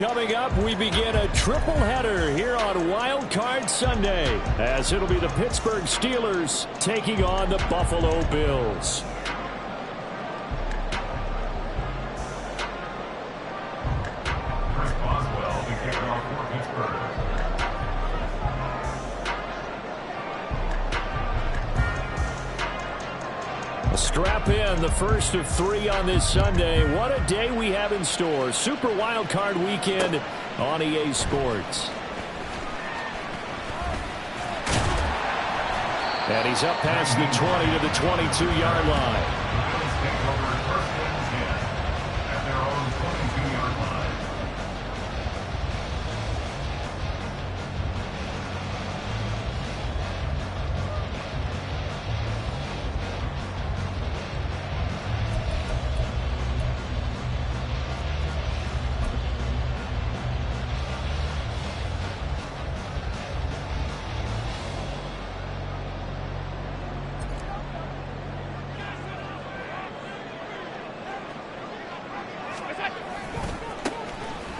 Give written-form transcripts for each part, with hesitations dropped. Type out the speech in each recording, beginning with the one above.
Coming up, we begin a triple header here on Wild Card Sunday, as it'll be the Pittsburgh Steelers taking on the Buffalo Bills. Strap in, the first of 3 on this Sunday. What a day we have in store. Super Wild Card Weekend on EA Sports. And he's up past the 20 to the 22-yard line.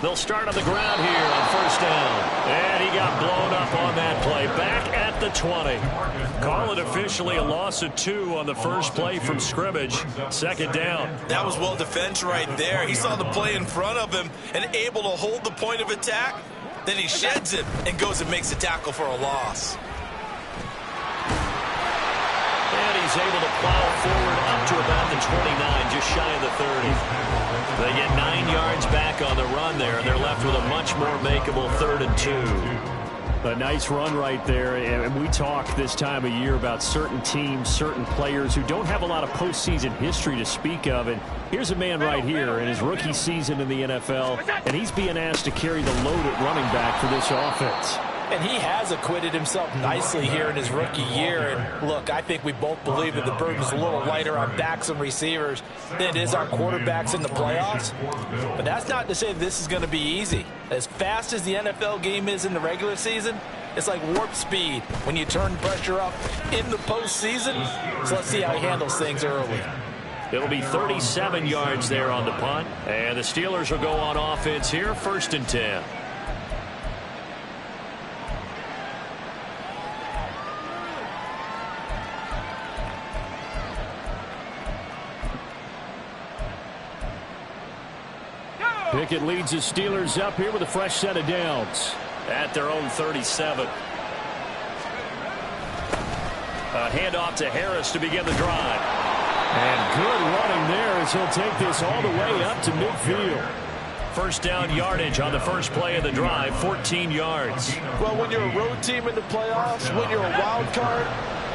They'll start on the ground here on first down. And he got blown up on that play. Back at the 20. Call it officially a loss of 2 on the first play from scrimmage. Second down. That was well defended right there. He saw the play in front of him and able to hold the point of attack. Then he sheds it and goes and makes a tackle for a loss. And he's able to plow forward up to about the 29, just shy of the 30. They get 9 yards back on the run there, and they're left with a much more makeable 3rd and 2. A nice run right there, and we talk this time of year about certain teams, certain players who don't have a lot of postseason history to speak of, and here's a man right here in his rookie season in the NFL, and he's being asked to carry the load at running back for this offense. And he has acquitted himself nicely here in his rookie year. And look, I think we both believe that the burden is a little lighter on backs and receivers than it is on quarterbacks in the playoffs. But that's not to say this is going to be easy. As fast as the NFL game is in the regular season, it's like warp speed when you turn pressure up in the postseason. So let's see how he handles things early. It'll be 37 yards there on the punt. And the Steelers will go on offense here, 1st and 10. Pickett leads the Steelers up here with a fresh set of downs at their own 37. A handoff to Harris to begin the drive. And good running there as he'll take this all the way up to midfield. First down yardage on the first play of the drive, 14 yards. Well, when you're a road team in the playoffs, when you're a wild card,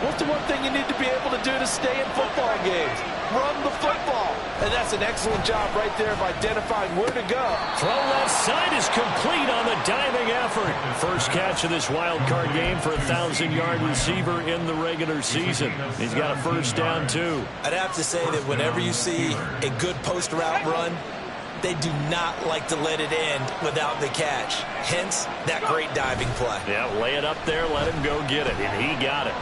what's the one thing you need to be able to do to stay in football games? Run the football. And that's an excellent job right there of identifying where to go. Throw left side is complete on the diving effort. First catch of this wild card game for a 1,000-yard receiver in the regular season. He's got a first down, too. I'd have to say that whenever you see a good post route run, they do not like to let it end without the catch. Hence, that great diving play. Yeah, lay it up there, let him go get it, and he got it.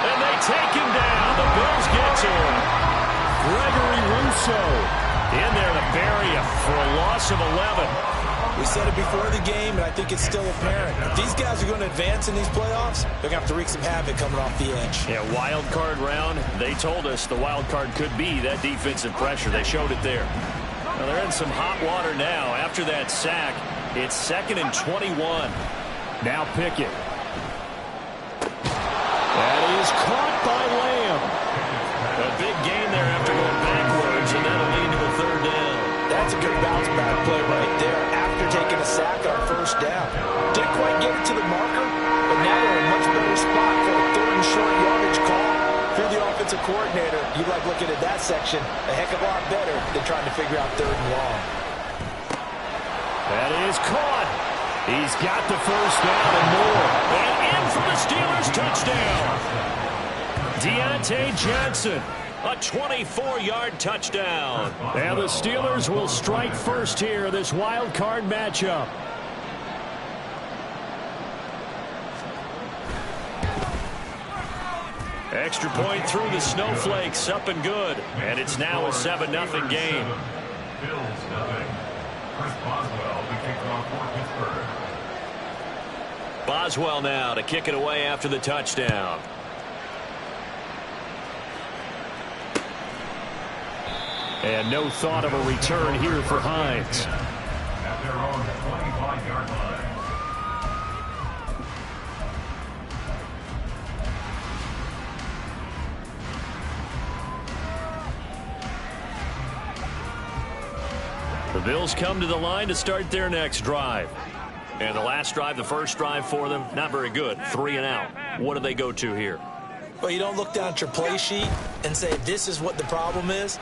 And they take him down. The Bills get to him. Gregory Rousseau in there to bury him for a loss of 11. We said it before the game, and I think it's still apparent. If these guys are going to advance in these playoffs, they're going to have to wreak some havoc coming off the edge. Yeah, wild card round. They told us the wild card could be that defensive pressure. They showed it there. Well, they're in some hot water now. After that sack, it's 2nd and 21. Now Pickett. That is caught by Lamb. A big gain there after going backwards, and that'll lead to a 3rd down. That's a good bounce back play right there after taking a sack on first down. Didn't quite get it to the marker, but now they're in a much better spot for a 3rd and short yardage call. If you're the offensive coordinator, you like looking at that section a heck of a lot better than trying to figure out 3rd and long. That is caught. He's got the first down and more. And in for the Steelers touchdown. Deontay Johnson, a 24-yard touchdown. And the Steelers will strike first here, this wild card matchup. Extra point through the snowflakes, up and good. And it's now a 7-0 game. Boswell now to kick it away after the touchdown. And no thought of a return here for Hines. At their own 25-yard line. The Bills come to the line to start their next drive. And the last drive, the first drive for them, not very good. 3 and out. What do they go to here? Well, you don't look down at your play sheet and say, this is what the problem is.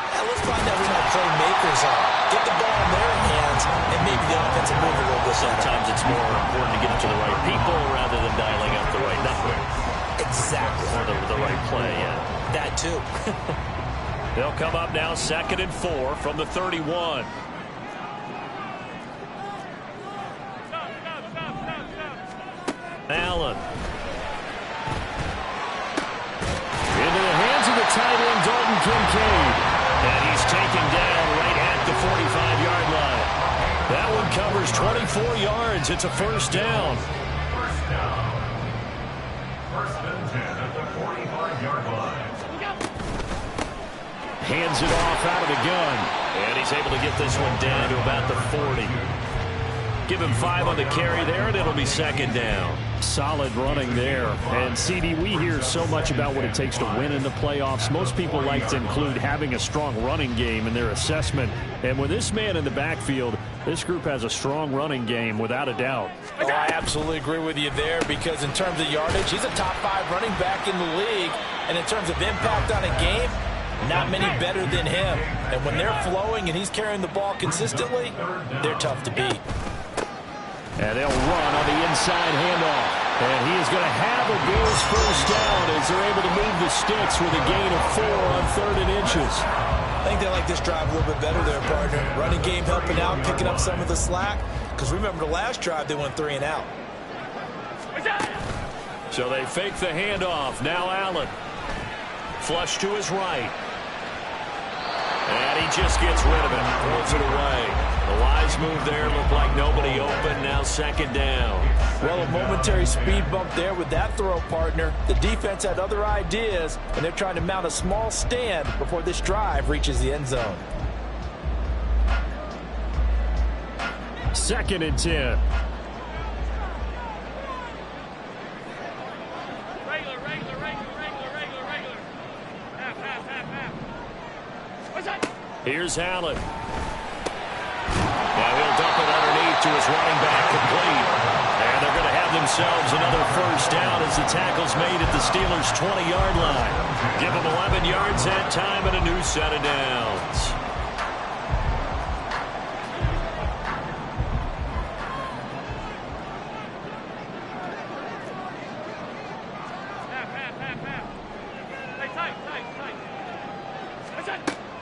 Let's find out who my playmakers are. Get the ball in their hands, and maybe the offense will move a little bit. Sometimes it's more important to get it to the right people rather than dialing up the right number. Exactly. Or the right play, yeah. That too. They'll come up now 2nd and 4 from the 31. Allen. Into the hands of the tight end, Dalton Kincaid. And he's taken down right at the 45-yard line. That one covers 24 yards. It's a first down. First down. First and 10 at the 45-yard line. Hands it off out of the gun. And he's able to get this one down to about the 40. Give him 5 on the carry there, and it'll be 2nd down. Solid running there. And, CD, we hear so much about what it takes to win in the playoffs. Most people like to include having a strong running game in their assessment. And with this man in the backfield, this group has a strong running game without a doubt. Oh, I absolutely agree with you there because in terms of yardage, he's a top 5 running back in the league. And in terms of impact on a game, not many better than him. And when they're flowing and he's carrying the ball consistently, they're tough to beat. And they'll run on the inside handoff. And he is going to have a Bills first down as they're able to move the sticks with a gain of 4 on 3rd and inches. I think they like this drive a little bit better there, partner. Running game helping out, picking up some of the slack. Because remember the last drive, they went 3 and out. So they fake the handoff. Now Allen. Flush to his right. And he just gets rid of it. Throws it away. The wise move there. Looked like nobody open. Now 2nd down. Well, a momentary speed bump there with that throw, partner. The defense had other ideas, and they're trying to mount a small stand before this drive reaches the end zone. 2nd and 10. Here's Allen. Now he'll dump it underneath to his running back, complete. And they're going to have themselves another first down as the tackle's made at the Steelers' 20-yard line. Give them 11 yards that time and a new set of downs.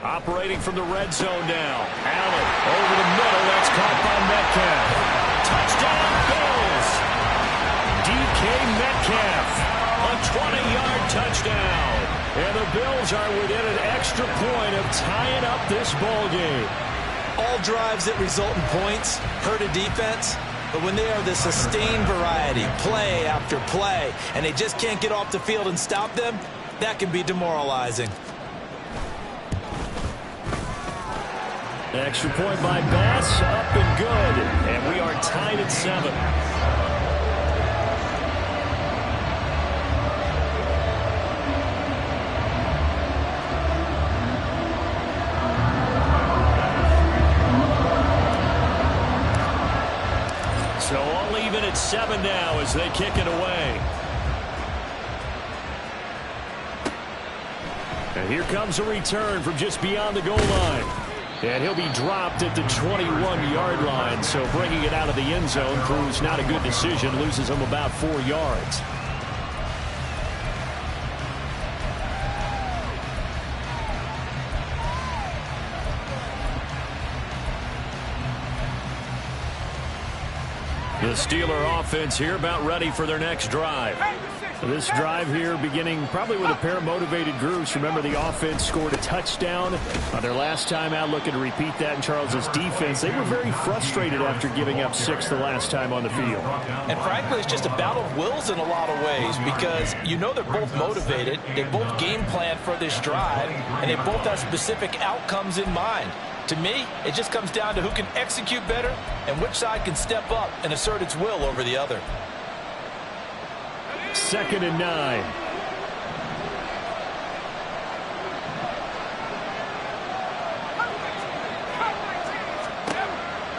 Operating from the red zone now. Allen over the middle. That's caught by Metcalf. Touchdown, Bills. DK Metcalf. A 20-yard touchdown. And the Bills are within an extra point of tying up this ball game. All drives that result in points hurt a defense. But when they are the sustained variety, play after play, and they just can't get off the field and stop them, that can be demoralizing. Extra point by Bass, up and good. And we are tied at 7. So all even at 7 now as they kick it away. And here comes a return from just beyond the goal line. And he'll be dropped at the 21-yard line, so bringing it out of the end zone proves not a good decision, loses him about 4 yards. The Steeler offense here about ready for their next drive. This drive here beginning probably with a pair of motivated groups. Remember, the offense scored a touchdown on their last time out, looking to repeat that in Charles's defense. They were very frustrated after giving up 6 the last time on the field. And frankly, it's just a battle of wills in a lot of ways, because you know they're both motivated, they both game plan for this drive, and they both have specific outcomes in mind. To me, it just comes down to who can execute better and which side can step up and assert its will over the other. 2nd and 9.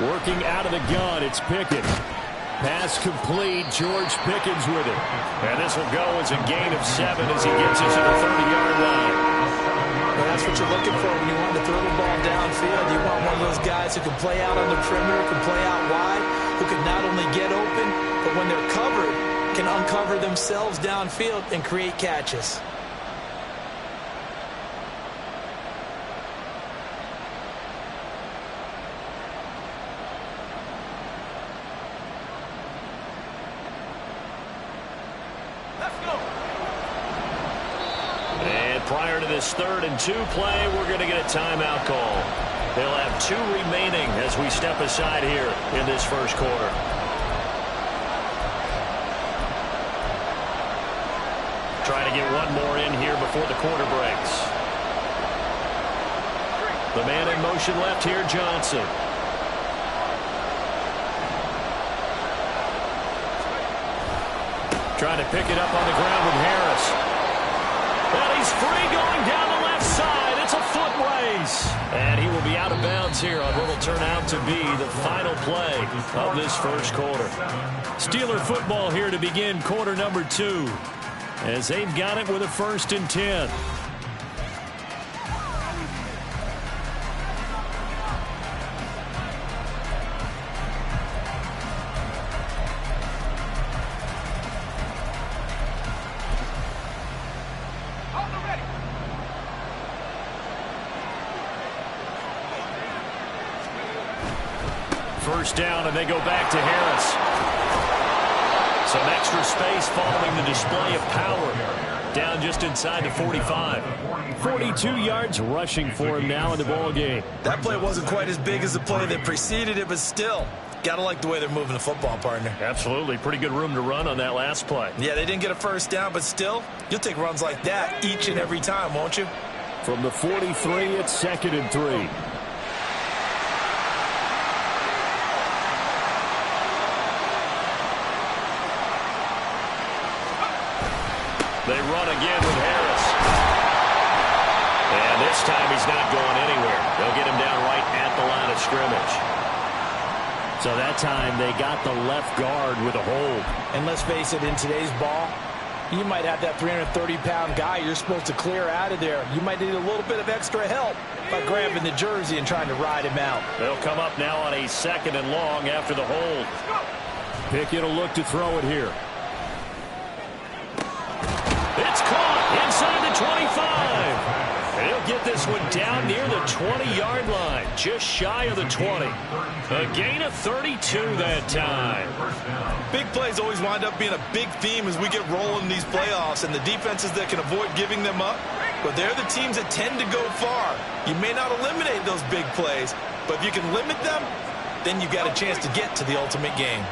Working out of the gun, it's Pickett. Pass complete, George Pickens with it. And this will go as a gain of 7 as he gets us to the 30-yard line. Well, that's what you're looking for when you want to throw the ball downfield. You want one of those guys who can play out on the perimeter, can play out wide, who can not only get open, but when they're covered, can uncover themselves downfield and create catches. Prior to this 3rd and 2 play, we're going to get a timeout call. They'll have 2 remaining as we step aside here in this first quarter. Trying to get one more in here before the quarter breaks. The man in motion left here, Johnson. Trying to pick it up on the ground with Harris. And he's free going down the left side. It's a foot race. And he will be out of bounds here on what will turn out to be the final play of this first quarter. Steeler football here to begin quarter number 2. As they've got it with a 1st and 10. First down, and they go back to Harris. Some extra space following the display of power. Down just inside the 45. 42 yards rushing for him now in the ball game. That play wasn't quite as big as the play that preceded it, but still, gotta like the way they're moving the football, partner. Absolutely. Pretty good room to run on that last play. Yeah, they didn't get a first down, but still, you'll take runs like that each and every time, won't you? From the 43, it's 2nd and 3. They run again with Harris. And this time he's not going anywhere. They'll get him down right at the line of scrimmage. So that time they got the left guard with a hold. And let's face it, in today's ball, you might have that 330-pound guy you're supposed to clear out of there. You might need a little bit of extra help by grabbing the jersey and trying to ride him out. They'll come up now on a 2nd and long after the hold. Pickett will look to throw it here. It's caught inside the 25. He'll get this one down near the 20-yard line, just shy of the 20. A gain of 32 that time. Big plays always wind up being a big theme as we get rolling in these playoffs, and the defenses that can avoid giving them up, but they're the teams that tend to go far. You may not eliminate those big plays, but if you can limit them, then you've got a chance to get to the ultimate game.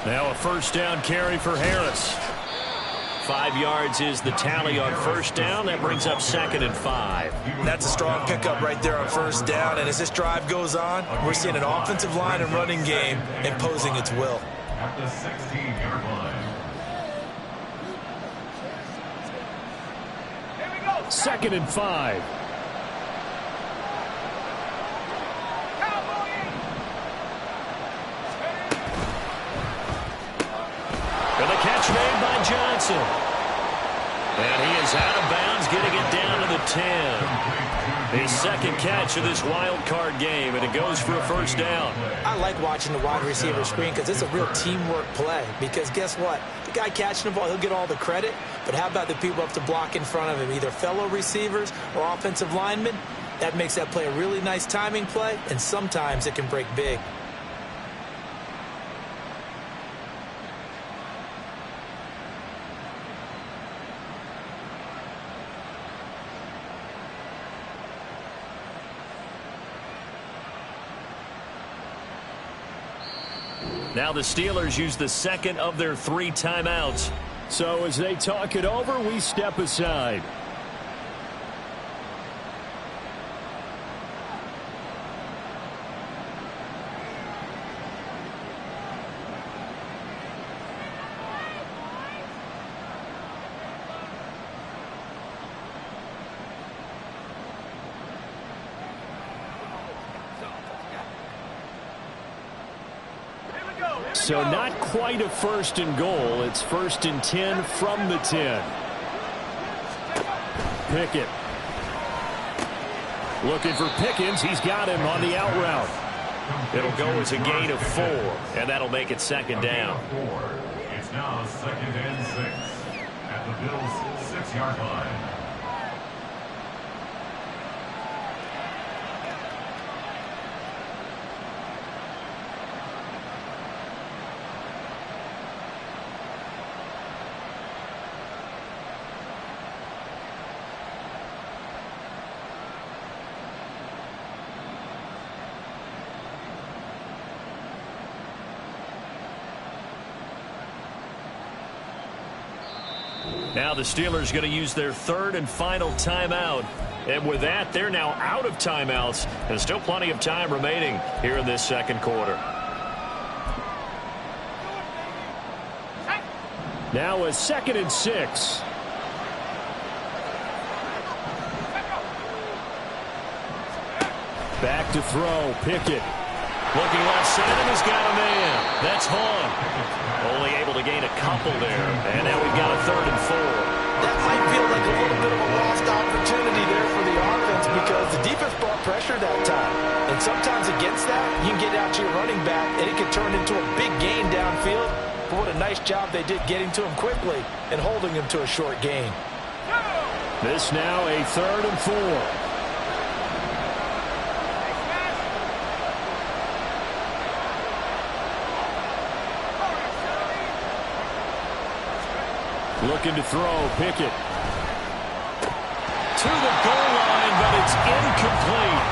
Now a first down carry for Harris. 5 yards is the tally on first down. That brings up 2nd and 5. That's a strong pickup right there on first down. And as this drive goes on, we're seeing an offensive line and running game imposing its will. At the 16-yard line. 2nd and 5. And the catch made by Johnson. And he is out of bounds, getting it down to the 10. His second catch of this wild card game, and it goes for a first down. I like watching the wide receiver screen because it's a real teamwork play. Because guess what? The guy catching the ball, he'll get all the credit. But how about the people up to block in front of him, either fellow receivers or offensive linemen? That makes that play a really nice timing play, and sometimes it can break big. Now the Steelers use the second of their 3 timeouts. So as they talk it over, we step aside. So not quite a 1st and goal. It's 1st and 10 from the 10. Pickett. Looking for Pickens. He's got him on the out route. It'll go as a gain of 4, and that'll make it 2nd down. It's now 2nd and 6 at the Bills' 6-yard line. Now the Steelers going to use their 3rd and final timeout. And with that, they're now out of timeouts. And still plenty of time remaining here in this 2nd quarter. Now a 2nd and 6. Back to throw. Pickett. Looking left side, and he's got a man. That's Hahn. Only able to gain a couple there. And now we've got a 3rd and 4. That might feel like a little bit of a lost opportunity there for the offense because the defense brought pressure that time. And sometimes against that, you can get out to your running back, and it can turn into a big gain downfield. But what a nice job they did getting to him quickly and holding him to a short gain. This now a 3rd and 4. Looking to throw. Pickett. To the goal line, but it's incomplete.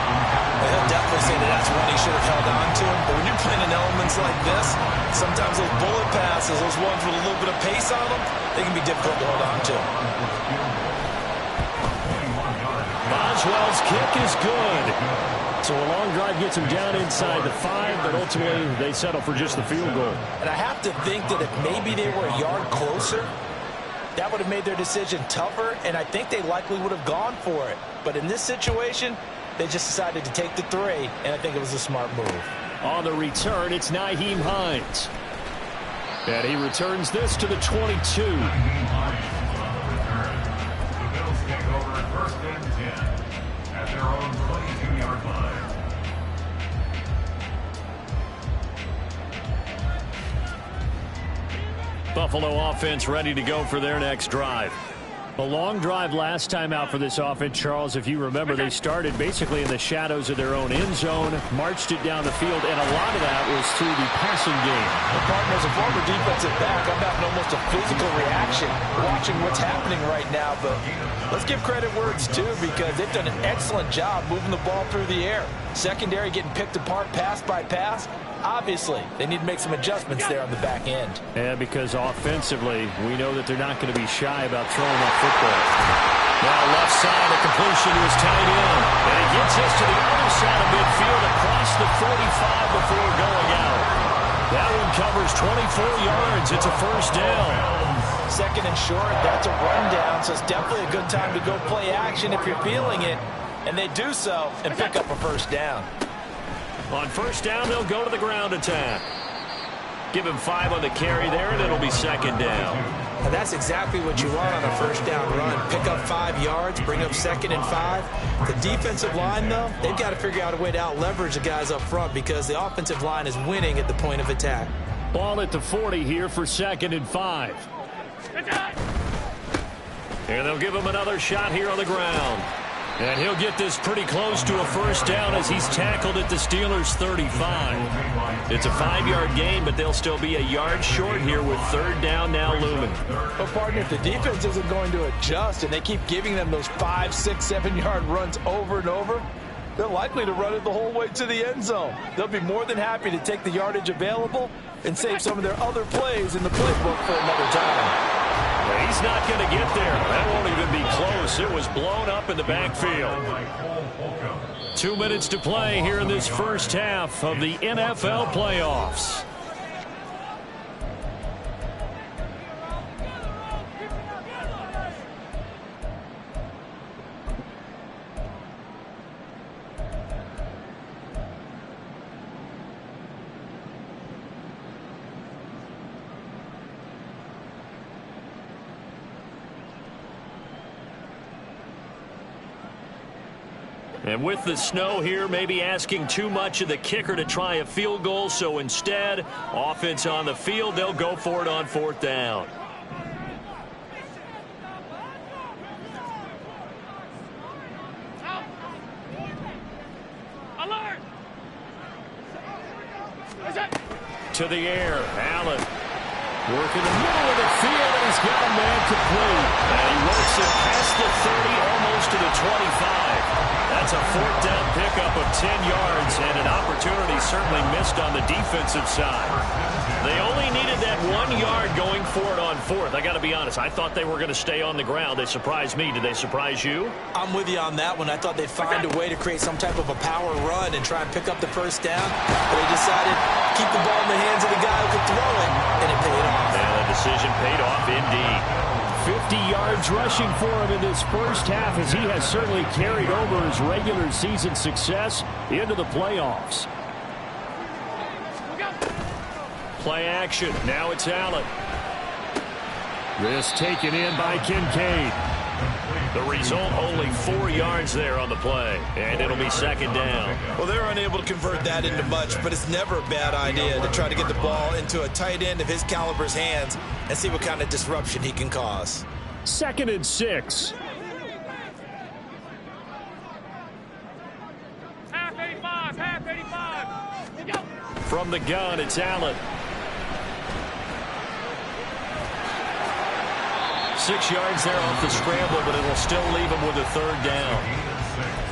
They'll definitely say that that's one he should have held on to. But when you're playing in elements like this, sometimes those bullet passes, those ones with a little bit of pace on them, they can be difficult to hold on to. Boswell's kick is good. So a long drive gets him down inside the 5, but ultimately they settle for just the field goal. And I have to think that if maybe they were a yard closer, that would have made their decision tougher, and I think they likely would have gone for it. But in this situation, they just decided to take the 3, and I think it was a smart move. On the return, it's Nyheim Hines. And he returns this to the 22. Nyheim Hines on the return. The Bills take over 1st and 10 at their own 22-yard line. Buffalo offense ready to go for their next drive. A long drive last time out for this offense, Charles. If you remember, they started basically in the shadows of their own end zone, marched it down the field, and a lot of that was through the passing game. The partner, as a former defensive back, I'm having almost a physical reaction watching what's happening right now. But let's give credit where it's due because they've done an excellent job moving the ball through the air. Secondary getting picked apart pass by pass. Obviously, they need to make some adjustments there on the back end. And because offensively, we know that they're not going to be shy about throwing that football. Now left side, the completion was tight in. And it gets us to the other side of midfield across the 45 before going out. That one covers 24 yards. It's a 1st down. 2nd and short, that's a rundown, so it's definitely a good time to go play action if you're feeling it. And they do so and pick up a 1st down. On 1st down, they'll go to the ground attack. Give him 5 on the carry there, and it'll be 2nd down. And that's exactly what you want on a 1st down run. Pick up 5 yards, bring up 2nd and 5. The defensive line, though, they've got to figure out a way to out-leverage the guys up front because the offensive line is winning at the point of attack. Ball at the 40 here for 2nd and 5. And they'll give him another shot here on the ground. And he'll get this pretty close to a first down as he's tackled at the Steelers' 35. It's a 5-yard gain, but they'll still be a yard short here with third down now looming. But, partner, if the defense isn't going to adjust and they keep giving them those 5, 6, 7-yard runs over and over, they're likely to run it the whole way to the end zone. They'll be more than happy to take the yardage available and save some of their other plays in the playbook for another time. He's not going to get there. That won't even be close. It was blown up in the backfield. 2 minutes to play here in this first half of the NFL playoffs. And with the snow here, maybe asking too much of the kicker to try a field goal. So instead, offense on the field, they'll go for it on fourth down. Alert! To the air, Allen. Working the middle of the field, and he's got a man complete. And he works it past the 30, almost to the 25. That's a fourth down pickup of 10 yards, and an opportunity certainly missed on the defensive side. They only needed that 1 yard going for it on fourth. I got to be honest, I thought they were going to stay on the ground. They surprised me. Did they surprise you? I'm with you on that one. I thought they'd find a way to create some type of a power run and try and pick up the first down, but they decided to keep the ball in the hands of the guy who could throw it, and it paid off. And the decision paid off indeed. 50 yards rushing for him in this first half as he has certainly carried over his regular season success into the playoffs. Play action. Now it's Allen. This taken in by Kincaid. The result, only 4 yards there on the play, and it'll be second down. Well, they're unable to convert that into much, but it's never a bad idea to try to get the ball into a tight end of his caliber's hands and see what kind of disruption he can cause. 2nd and 6. Half 85, half 85. Go. From the gun, it's Allen. 6 yards there off the scramble, but it'll still leave them with a third down.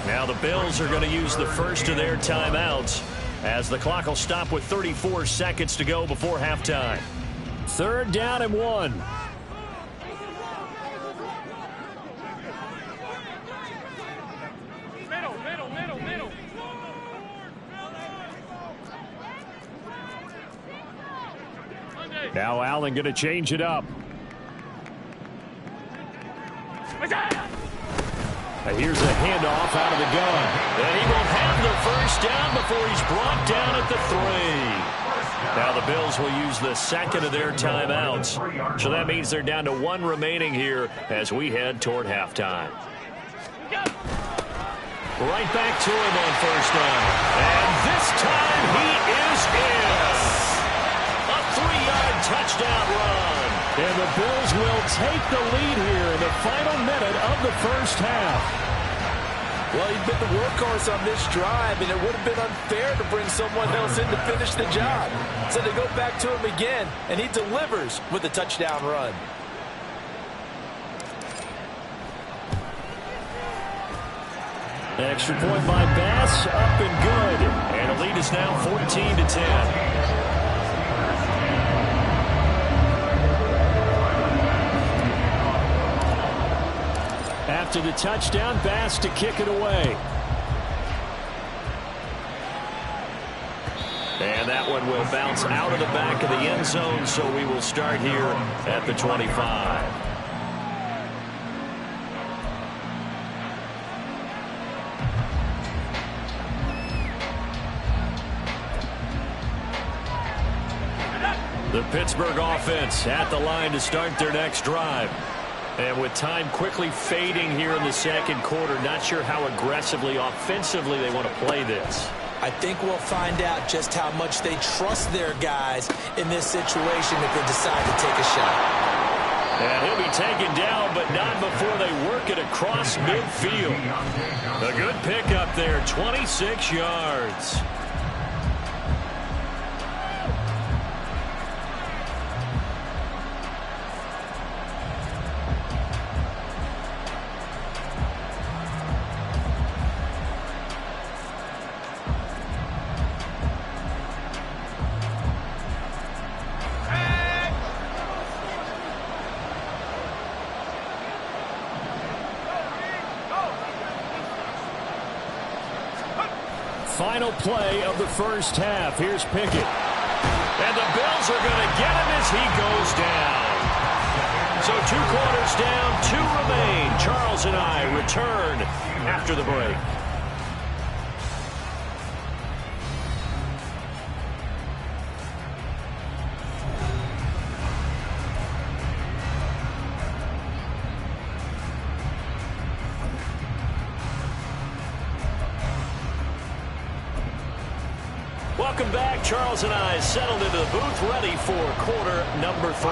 Now the Bills are going to use the first of their timeouts as the clock will stop with 34 seconds to go before halftime. 3rd down and 1. Middle. Now Allen going to change it up. Here's a handoff out of the gun. And he will have the first down before he's brought down at the 3. Now the Bills will use the second of their timeouts. So that means they're down to 1 remaining here as we head toward halftime. Right back to him on first down. And this time he is in. A 3-yard touchdown run. And the Bills will take the lead here in the final minute of the first half. Well, he's been the workhorse on this drive, and it would have been unfair to bring someone else in to finish the job. So they go back to him again, and he delivers with a touchdown run. Extra point by Bass, up and good. And the lead is now 14-10. After the touchdown, Bass to kick it away. And that one will bounce out of the back of the end zone, so we will start here at the 25. The Pittsburgh offense at the line to start their next drive. And with time quickly fading here in the second quarter, not sure how aggressively, offensively they want to play this. I think we'll find out just how much they trust their guys in this situation if they decide to take a shot. And he'll be taken down, but not before they work it across midfield. A good pickup there, 26 yards. Final play of the first half. Here's Pickett. And the Bills are going to get him as he goes down. So 2 quarters down, 2 remain. Charles and I return after the break. Welcome back. Charles and I settled into the booth, ready for quarter number 3.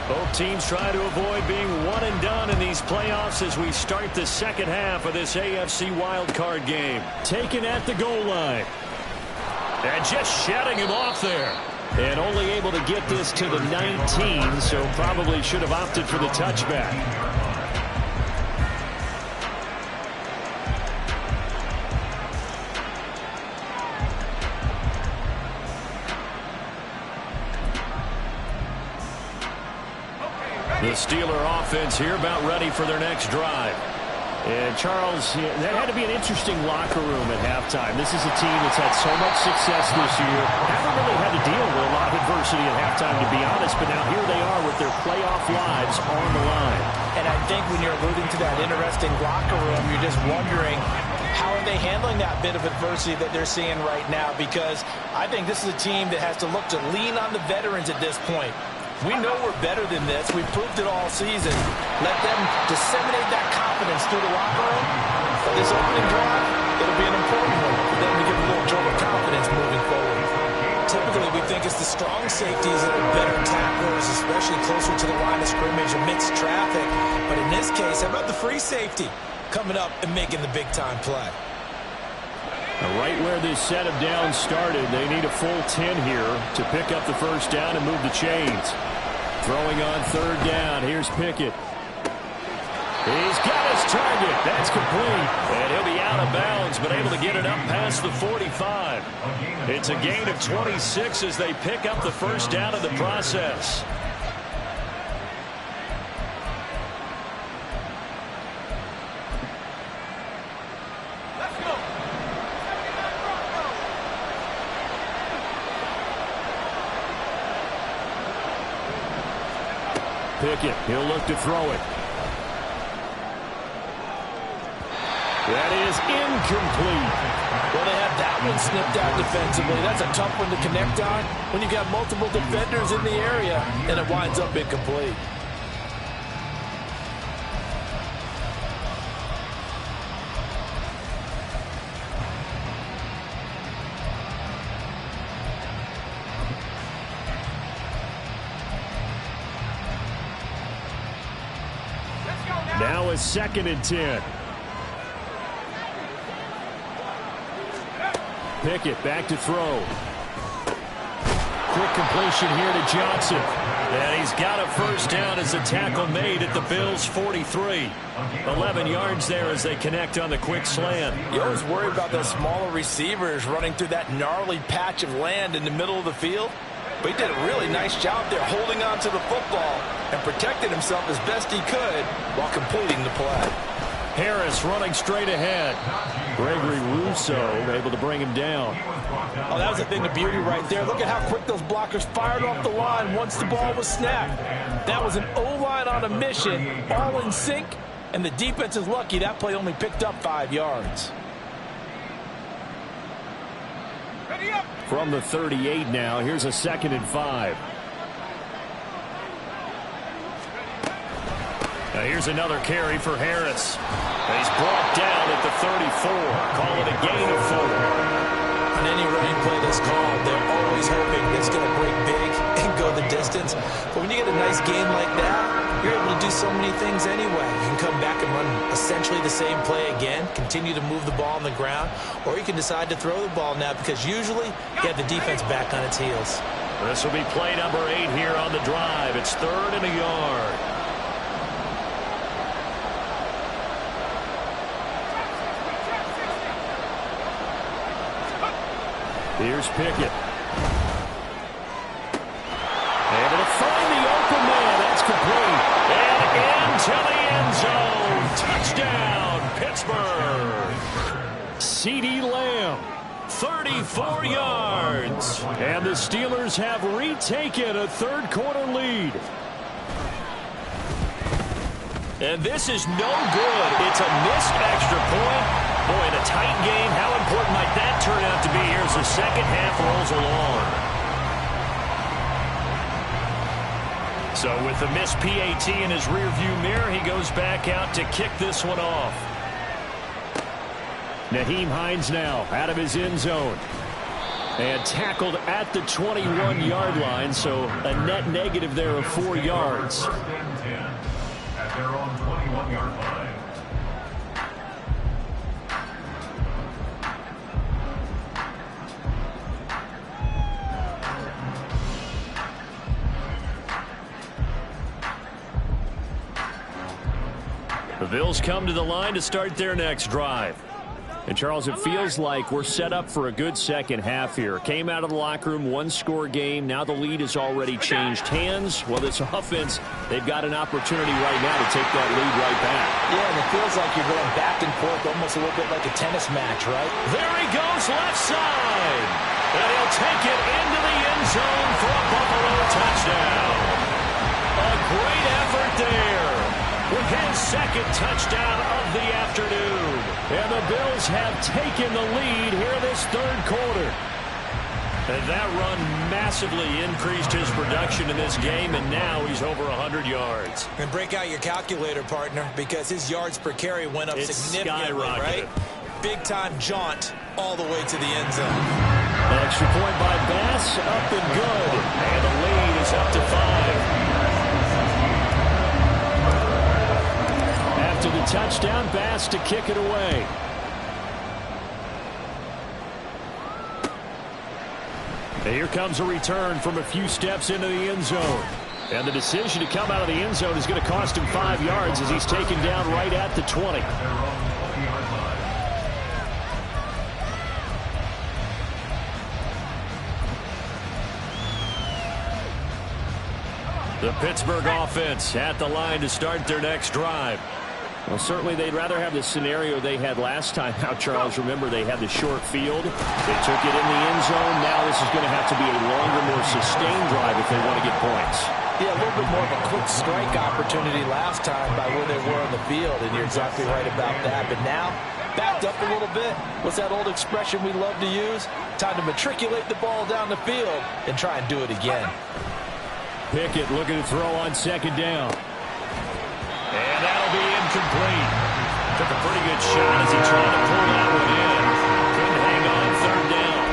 Both teams try to avoid being one and done in these playoffs as we start the second half of this AFC wildcard game. Taken at the goal line. And just shutting him off there. And only able to get this to the 19, so probably should have opted for the touchback. The Steeler offense here about ready for their next drive. And Charles, that had to be an interesting locker room at halftime. This is a team that's had so much success this year. Haven't really had to deal with a lot of adversity at halftime, to be honest. But now here they are with their playoff lives on the line. And I think when you're alluding to that interesting locker room, you're just wondering, how are they handling that bit of adversity that they're seeing right now? Because I think this is a team that has to look to lean on the veterans at this point. We know we're better than this. We've proved it all season. Let them disseminate that confidence through the locker room. For this opening drive, it'll be an important one for them to give a little jolt of confidence moving forward. Typically, we think it's the strong safeties that are better tacklers, especially closer to the line of scrimmage amidst traffic. But in this case, how about the free safety coming up and making the big-time play? Right where this set of downs started, they need a full 10 here to pick up the first down and move the chains. Throwing on third down, here's Pickett. He's got his target. That's complete. And he'll be out of bounds, but able to get it up past the 45. It's a gain of 26 as they pick up the first down in the process. Pickett, he'll look to throw it. That is incomplete. Well, they have that one snipped out defensively. That's a tough one to connect on when you've got multiple defenders in the area, and it winds up incomplete. Now is 2nd and 10. Pickett back to throw. Quick completion here to Johnson. And he's got a first down as a tackle made at the Bills' 43. 11 yards there as they connect on the quick slant. You always worry about those smaller receivers running through that gnarly patch of land in the middle of the field. But he did a really nice job there holding on to the football and protected himself as best he could while completing the play. Harris running straight ahead. Gregory Rousseau able to bring him down. Oh, that was a thing of beauty right there. Look at how quick those blockers fired off the line once the ball was snapped. That was an O-line on a mission, all in sync, and the defense is lucky that play only picked up 5 yards. From the 38 now, here's a 2nd and 5. Now here's another carry for Harris. And he's brought down at the 34. Call it a gain of 4. On any running play this calm. They're always hoping that it's going to break big and go the distance. But when you get a nice game like that, you're able to do so many things anyway. You can come back and run essentially the same play again, continue to move the ball on the ground, or you can decide to throw the ball now because usually you have the defense back on its heels. This will be play number 8 here on the drive. It's 3rd and a yard. Here's Pickett. Able to find the open man. That's complete. And into the end zone. Touchdown, Pittsburgh. CeeDee Lamb. 34 yards. And the Steelers have retaken a third-quarter lead. And this is no good. It's a missed extra point. Boy, in a tight game, how important might that turn out to be here as the second half rolls along? So with the missed PAT in his rearview mirror, he goes back out to kick this one off. Nyheim Hines now out of his end zone. And tackled at the 21-yard line, so a net negative there of 4 yards. 1st and 10 at their own 21-yard line. The Bills come to the line to start their next drive. And, Charles, it feels like we're set up for a good second half here. Came out of the locker room, one-score game. Now the lead has already changed hands. Well, this offense, they've got an opportunity right now to take that lead right back. Yeah, and it feels like you're going back and forth almost a little bit like a tennis match, right? There he goes, left side. And he'll take it into the end zone for a Buffalo touchdown. A great effort there with his second touchdown of the afternoon. And the Bills have taken the lead here this third quarter. And that run massively increased his production in this game, and now he's over 100 yards. And break out your calculator, partner, because his yards per carry went up significantly, right? Big-time jaunt all the way to the end zone. An extra point by Bass, up and good. And the lead is up to 5. After the touchdown, Bass to kick it away. And here comes a return from a few steps into the end zone. And the decision to come out of the end zone is going to cost him 5 yards as he's taken down right at the 20. The Pittsburgh offense at the line to start their next drive. Well, certainly they'd rather have the scenario they had last time out, Charles. Remember, they had the short field. They took it in the end zone. Now this is going to have to be a longer, more sustained drive if they want to get points. Yeah, a little bit more of a quick strike opportunity last time by where they were on the field, and you're exactly right about that. But now, backed up a little bit. What's that old expression we love to use? Time to matriculate the ball down the field and try and do it again. Pickett looking to throw on second down. And that'll be incomplete. Took a pretty good shot as he tried to pull that one in. Couldn't hang on third down.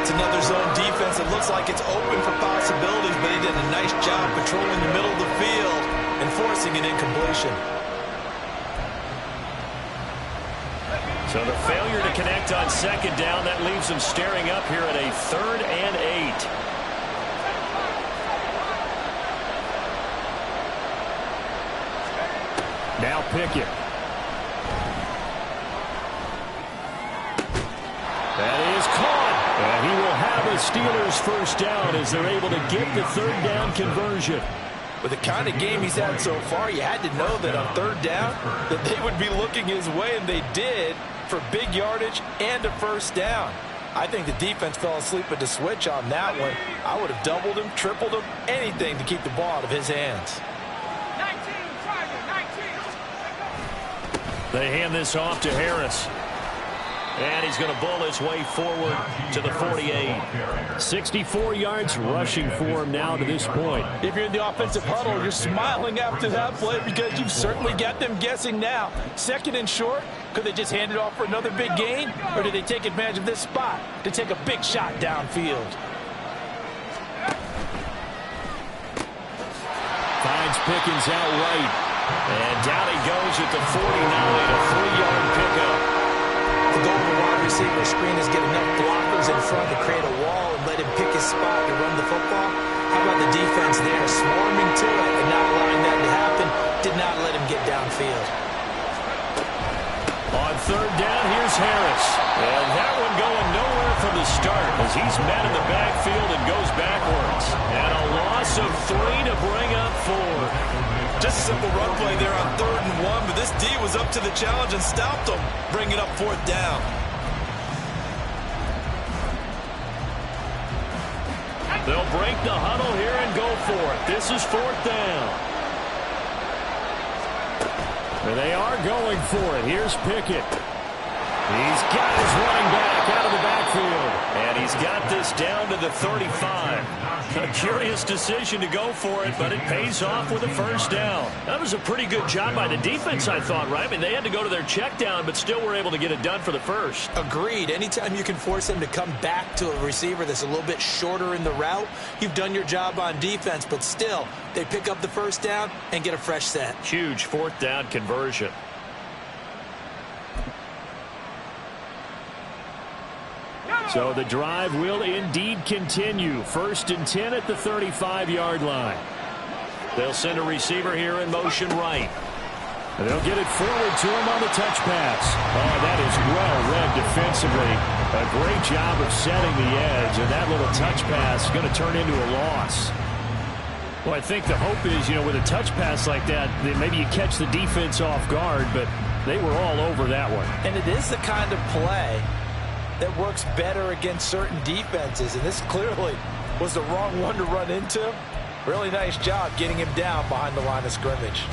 It's another zone defense. It looks like it's open for possibilities, but he did a nice job patrolling the middle of the field and forcing an incompletion. So the failure to connect on second down, that leaves them staring up here at a 3rd and 8. Now Pickett. That is caught. And he will have a Steelers first down as they're able to get the third down conversion. With the kind of game he's had so far, you had to know that on third down that they would be looking his way, and they did, for big yardage and a first down. I think the defense fell asleep at the switch on that one. I would have doubled him, tripled him, anything to keep the ball out of his hands. 19, Charger, 19. They hand this off to Harris. And he's going to bull his way forward to the 48. 64 yards rushing for him now to this point. If you're in the offensive huddle, you're smiling after that play because you've certainly got them guessing now. Second and short, could they just hand it off for another big gain? Or do they take advantage of this spot to take a big shot downfield? Finds Pickens out right. And down he goes at the 49, a 3-yard pickup. The goal of the wide receiver screen is get enough blockers in front to create a wall and let him pick his spot to run the football. How about the defense there, swarming to it and not allowing that to happen? Did not let him get downfield. On third down, here's Harris. And that one going nowhere from the start as he's met in the backfield and goes backwards. And a loss of 3 to bring up 4. Just a simple run play there on 3rd and 1, but this D was up to the challenge and stopped him, bringing up 4th down. They'll break the huddle here and go for it. This is 4th down. And they are going for it. Here's Pickett. He's got his running back out of the backfield. And he's got this down to the 35. A curious decision to go for it, but it pays off with a first down. That was a pretty good job by the defense, I thought, right? I mean, they had to go to their check down, but still were able to get it done for the first. Agreed. Anytime you can force them to come back to a receiver that's a little bit shorter in the route, you've done your job on defense, but still, they pick up the first down and get a fresh set. Huge 4th down conversion. So the drive will indeed continue. 1st and 10 at the 35-yard line. They'll send a receiver here in motion right. And they'll get it forward to him on the touch pass. Oh, that is well read defensively. A great job of setting the edge, and that little touch pass is going to turn into a loss. Well, I think the hope is, with a touch pass like that, that maybe you catch the defense off guard, but they were all over that one. And it is the kind of play that works better against certain defenses, and this clearly was the wrong one to run into. Really nice job getting him down behind the line of scrimmage.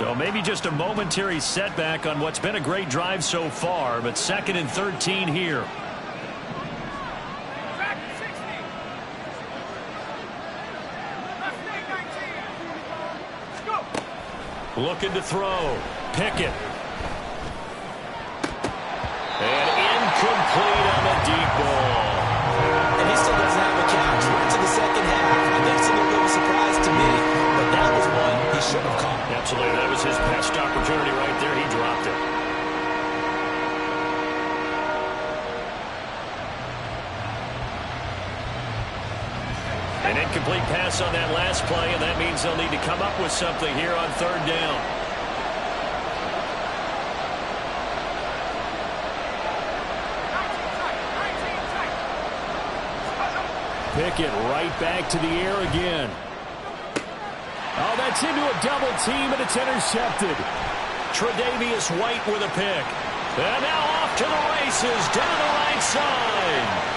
So maybe just a momentary setback on what's been a great drive so far, but 2nd and 13 here. Looking to throw. Pickett. And incomplete on a deep ball. And he still doesn't have a catch. We're into the second half. I think it's a little bit of a surprise to me, but that was one he should have caught. Absolutely. That was his best opportunity right there. He dropped it. An incomplete pass on that last play, and that means they'll need to come up with something here on 3rd down. Pickett right back to the air again. Oh, that's into a double team, and it's intercepted. Tre'Davious White with a pick. And now off to the races down the right side.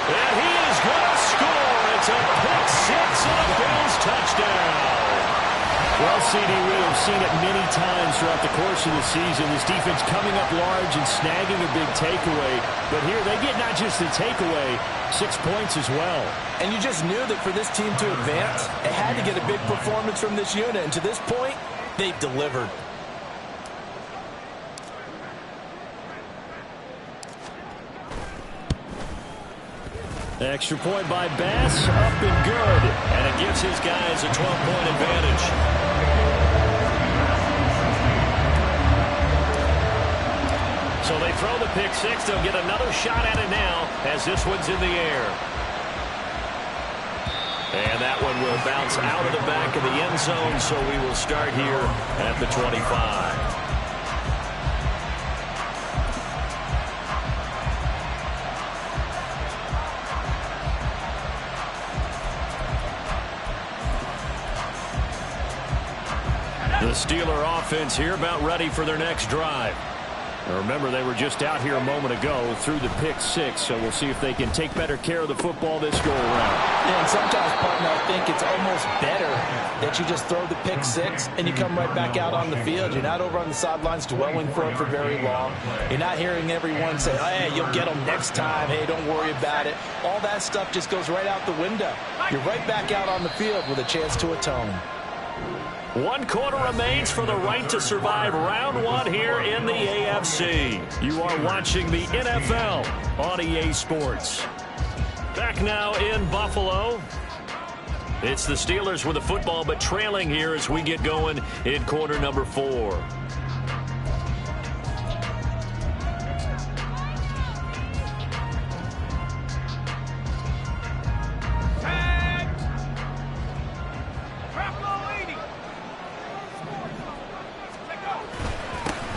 And he is going to score. It's a pick 6 and a Bills touchdown. Well, CD, we have seen it many times throughout the course of the season. This defense coming up large and snagging a big takeaway. But here they get not just the takeaway, 6 points as well. And you just knew that for this team to advance, it had to get a big performance from this unit. And to this point, they've delivered. Extra point by Bass, up and good. And it gives his guys a 12-point advantage. So they throw the pick 6. They'll get another shot at it now as this one's in the air. And that one will bounce out of the back of the end zone, so we will start here at the 25. The Steeler offense here about ready for their next drive. Remember, they were just out here a moment ago through the pick six, so we'll see if they can take better care of the football this go around. Yeah, and sometimes, partner, I think it's almost better that you just throw the pick six and you come right back out on the field. You're not over on the sidelines dwelling for it for very long. You're not hearing everyone say, hey, you'll get them next time. Hey, don't worry about it. All that stuff just goes right out the window. You're right back out on the field with a chance to atone. 1 quarter remains for the right to survive round one here in the AFC. You are watching the NFL on EA Sports. Back now in Buffalo. It's the Steelers with the football, but trailing here as we get going in quarter number 4.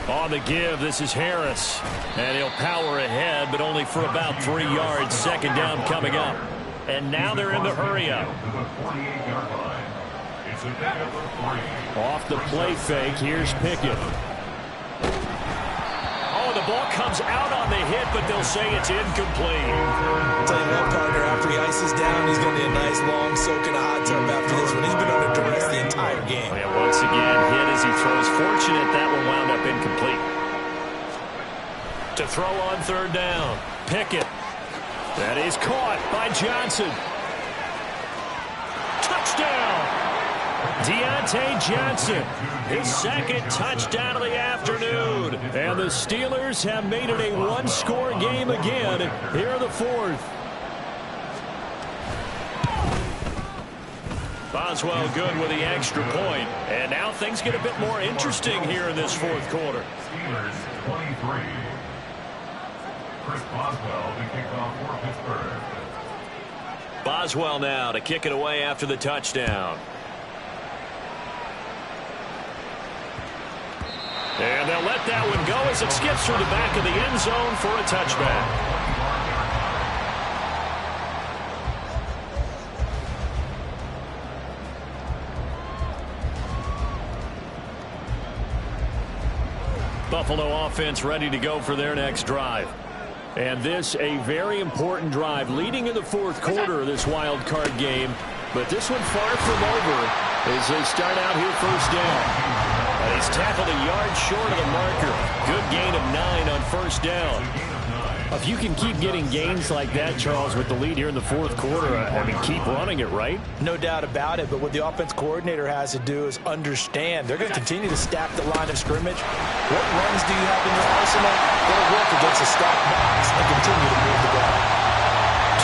On the give, this is Harris. And he'll power ahead, but only for about 3 yards. Second down coming up. And now they're in the hurry-up. Off the play fake, here's Pickett. Oh, the ball comes out on the hit, but they'll say it's incomplete. I'll tell you what, partner, after he ices down, he's going to need a nice long soak in a hot tub after this one. He's been under duress the entire game. And once again, hit as he throws. Fortunate that one wound up incomplete. To throw on third down, Pickett. That is caught by Johnson. Touchdown! Deontay Johnson, his second touchdown of the afternoon. And the Steelers have made it a one-score game again here in the fourth. Boswell good with the extra point. And now things get a bit more interesting here in this fourth quarter. Steelers 23. Chris Boswell, the kickoff for Pittsburgh. Boswell now to kick it away after the touchdown. And they'll let that one go as it skips through the back of the end zone for a touchback. Buffalo offense ready to go for their next drive. And this a very important drive leading in the fourth quarter of this wild card game. But this one far from over as they start out here first down. And he's tackled a yard short of the marker. Good gain of 9 on first down. If you can keep getting gains like that, Charles, with the lead here in the fourth quarter, I mean, keep running it, right? No doubt about it, but what the offense coordinator has to do is understand. They're going to continue to stack the line of scrimmage. What runs do you have in your arsenal? They'll work against a stacked box and continue to move the ball.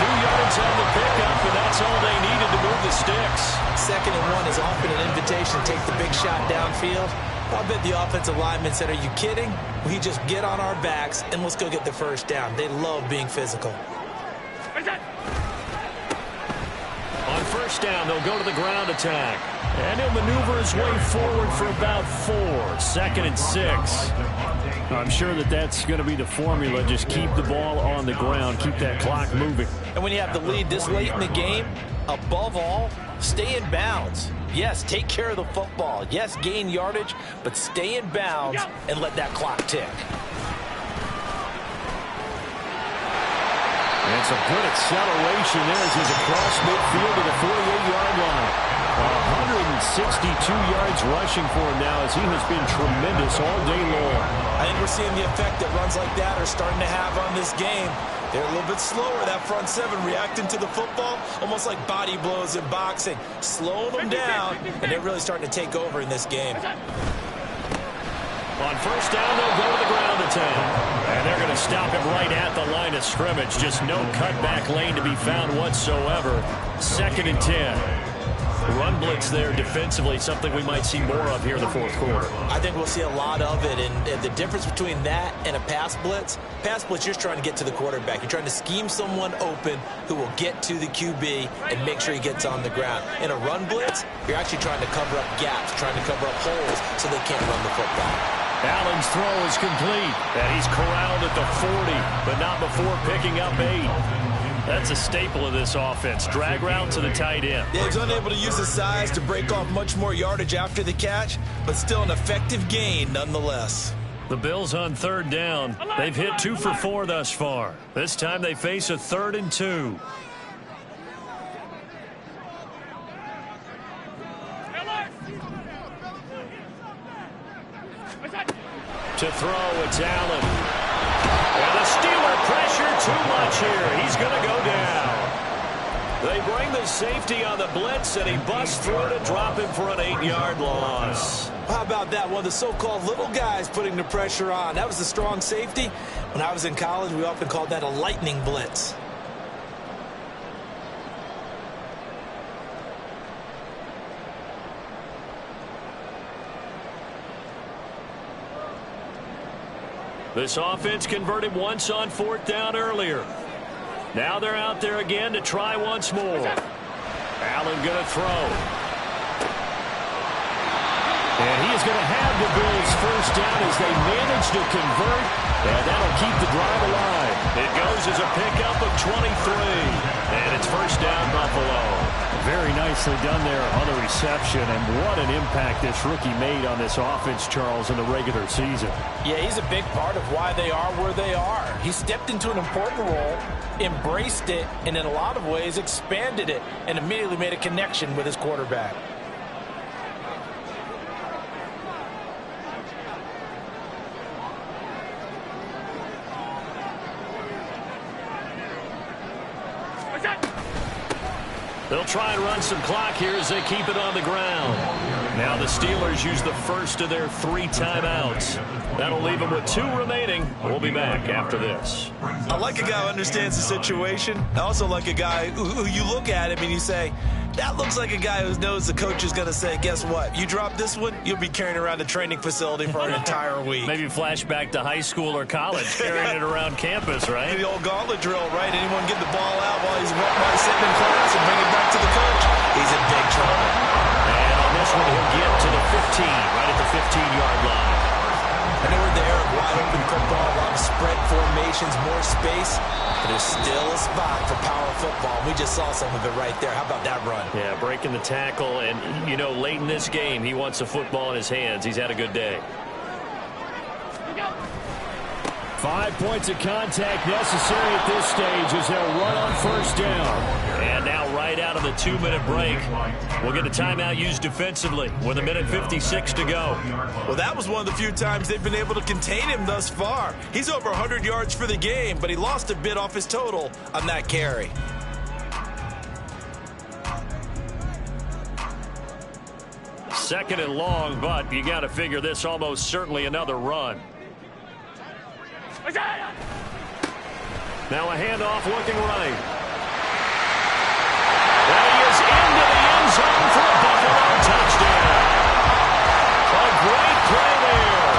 2 yards on the pickup, and that's all they needed to move the sticks. 2nd and 1 is often an invitation to take the big shot downfield. I bet the offensive linemen said, are you kidding? We just get on our backs and let's go get the first down. They love being physical. On first down, they'll go to the ground attack. And he'll maneuver his way forward for about 4. 2nd and 6. I'm sure that that's going to be the formula. Just keep the ball on the ground. Keep that clock moving. And when you have the lead this late in the game, above all, stay in bounds. Yes, take care of the football. Yes, gain yardage, but stay in bounds and let that clock tick. And some good acceleration there as he's across midfield to the 48-yard line. 162 yards rushing for him now as he has been tremendous all day long. I think we're seeing the effect that runs like that are starting to have on this game. They're a little bit slower, that front 7, reacting to the football, almost like body blows in boxing, slowing them down, and they're really starting to take over in this game. On first down, they'll go to the ground attack. And they're going to stop him right at the line of scrimmage. Just no cutback lane to be found whatsoever. 2nd and 10. Run blitz there defensively, something we might see more of here in the fourth quarter. I think we'll see a lot of it, and the difference between that and a pass blitz, you're just trying to get to the quarterback. You're trying to scheme someone open who will get to the QB and make sure he gets on the ground. In a run blitz, you're actually trying to cover up gaps, trying to cover up holes so they can't run the football. Allen's throw is complete, and he's corralled at the 40, but not before picking up 8. That's a staple of this offense. Drag route to the tight end. Yeah, he's unable to use his size to break off much more yardage after the catch, but still an effective gain nonetheless. The Bills on third down. They've hit 2 for 4 thus far. This time they face a 3rd and 2. To throw, it's Allen. And the Steeler pressure too much here. He's going to go down. They bring the safety on the blitz, and he busts through to drop him for an 8-yard loss. How about that? One of the so-called little guys putting the pressure on. That was the strong safety. When I was in college, we often called that a lightning blitz. This offense converted once on 4th down earlier. Now they're out there again to try once more. Allen going to throw. And he is going to have the Bills first down as they manage to convert, and that'll keep the drive alive. It goes as a pickup of 23, and it's first down Buffalo. Very nicely done there on the reception, and what an impact this rookie made on this offense, Charles, in the regular season. Yeah, he's a big part of why they are where they are. He stepped into an important role, embraced it, and in a lot of ways expanded it, and immediately made a connection with his quarterback. They'll try and run some clock here as they keep it on the ground. Now the Steelers use the first of their 3 timeouts. That'll leave them with 2 remaining. We'll be back after this. I like a guy who understands the situation. I also like a guy who you look at him and you say, that looks like a guy who knows the coach is going to say, guess what? You drop this one, you'll be carrying around the training facility for an entire week. Maybe flashback to high school or college, carrying it around campus, right? The old gauntlet drill, right? Anyone get the ball out while he's sitting in class and bring it back to the coach? He's in big trouble. And on this one, he'll get to the 15, right at the 15-yard line. I know we're there, wide open football, a lot of spread formations, more space, but there's still a spot for power football. We just saw some of it right there. How about that run? Yeah, breaking the tackle, and, you know, late in this game, he wants the football in his hands. He's had a good day. 5 points of contact necessary at this stage as they'll run on first down. And now right out of the 2-minute break, we'll get a timeout used defensively with 1:56 to go. Well, that was one of the few times they've been able to contain him thus far. He's over 100 yards for the game, but he lost a bit off his total on that carry. Second and long, but you got to figure this almost certainly another run. Now a handoff looking right. And he is into the end zone for a Buffalo touchdown. A great play there.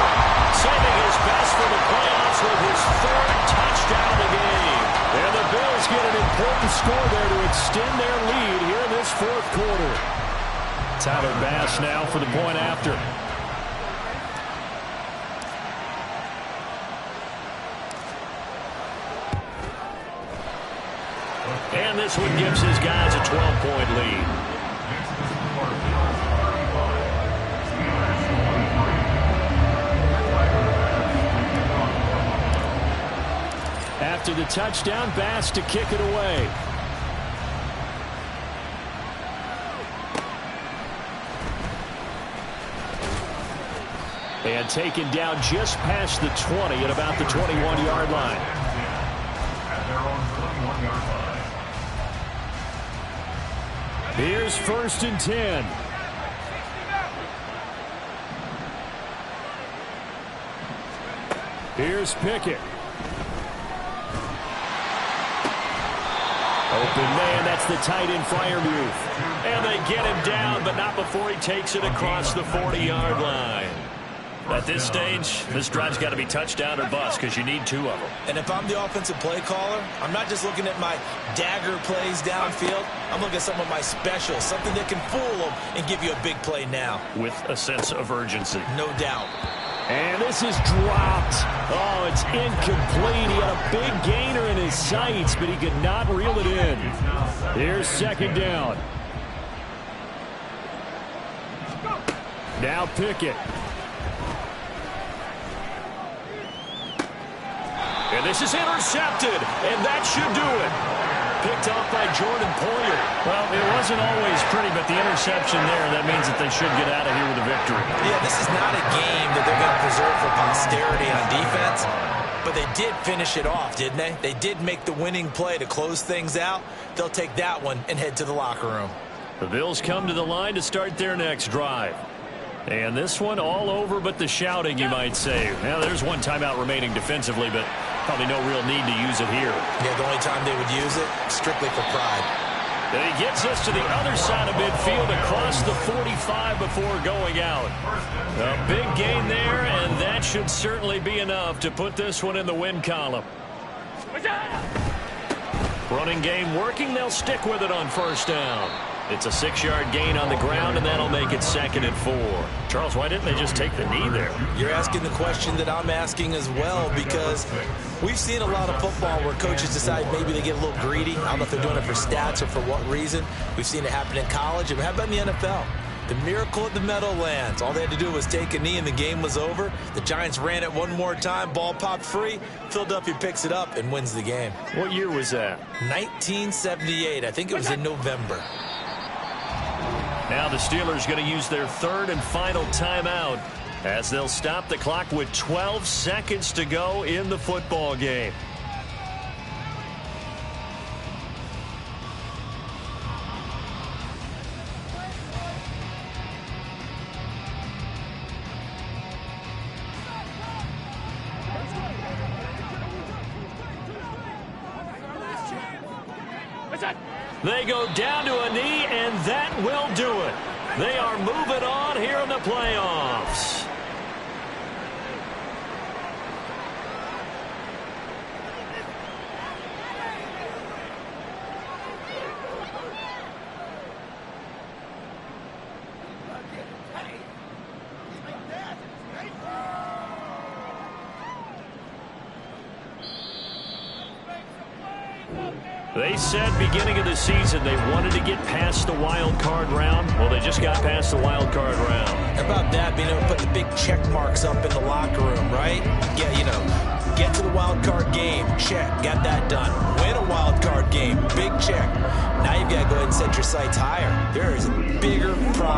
Saving his best for the playoffs with his 3rd touchdown of the game. And the Bills get an important score there to extend their lead here in this 4th quarter. Tyler Bass now for the point after. And this one gives his guys a 12-point lead. After the touchdown, Bass to kick it away. And taken down just past the 20 at about the 21-yard line. At their own 21-yard line. Here's 1st and 10. Here's Pickett. Open man, that's the tight end Freiermuth. And they get him down, but not before he takes it across the 40-yard line. At this stage, this drive's got to be touchdown or bust because you need 2 of them. And if I'm the offensive play caller, I'm not just looking at my dagger plays downfield. I'm looking at some of my specials, something that can fool them and give you a big play now. With a sense of urgency. No doubt. And this is dropped. Oh, it's incomplete. He had a big gainer in his sights, but he could not reel it in. Here's 2nd down. Now Pickett. this is intercepted, and that should do it. Picked off by Jordan Poyer. Well, it wasn't always pretty, but the interception there, that means that they should get out of here with a victory. Yeah, this is not a game that they're going to preserve for posterity on defense, but they did finish it off, didn't they? They did make the winning play to close things out. They'll take that one and head to the locker room. The Bills come to the line to start their next drive. And this one all over but the shouting, you might say. Now, there's one timeout remaining defensively, but probably no real need to use it here. Yeah, the only time they would use it, strictly for pride. And he gets us to the other side of midfield across the 45 before going out. A big gain there, and that should certainly be enough to put this one in the win column. Running game working. They'll stick with it on first down. It's a 6-yard gain on the ground, and that'll make it 2nd and 4. Charles, why didn't they just take the knee there? You're asking the question that I'm asking as well, because we've seen a lot of football where coaches decide maybe they get a little greedy. I don't know if they're doing it for stats or for what reason. We've seen it happen in college. And how about in the NFL? The miracle at the Meadowlands. All they had to do was take a knee, and the game was over. The Giants ran it one more time. Ball popped free. Philadelphia picks it up and wins the game. What year was that? 1978. I think it was in November. Now the Steelers going to use their 3rd and final timeout as they'll stop the clock with 12 seconds to go in the football game. They go down to a knee, and that will do it. They are moving on here in the playoffs. They said beginning of the season they wanted to get past the wild card round. Well, they just got past the wild card round. How about that, being able to put the big check marks up in the locker room, right? Yeah, you know, get to the wild card game, check, got that done. Win a wild card game, big check. Now you've got to go ahead and set your sights higher. There is a bigger prize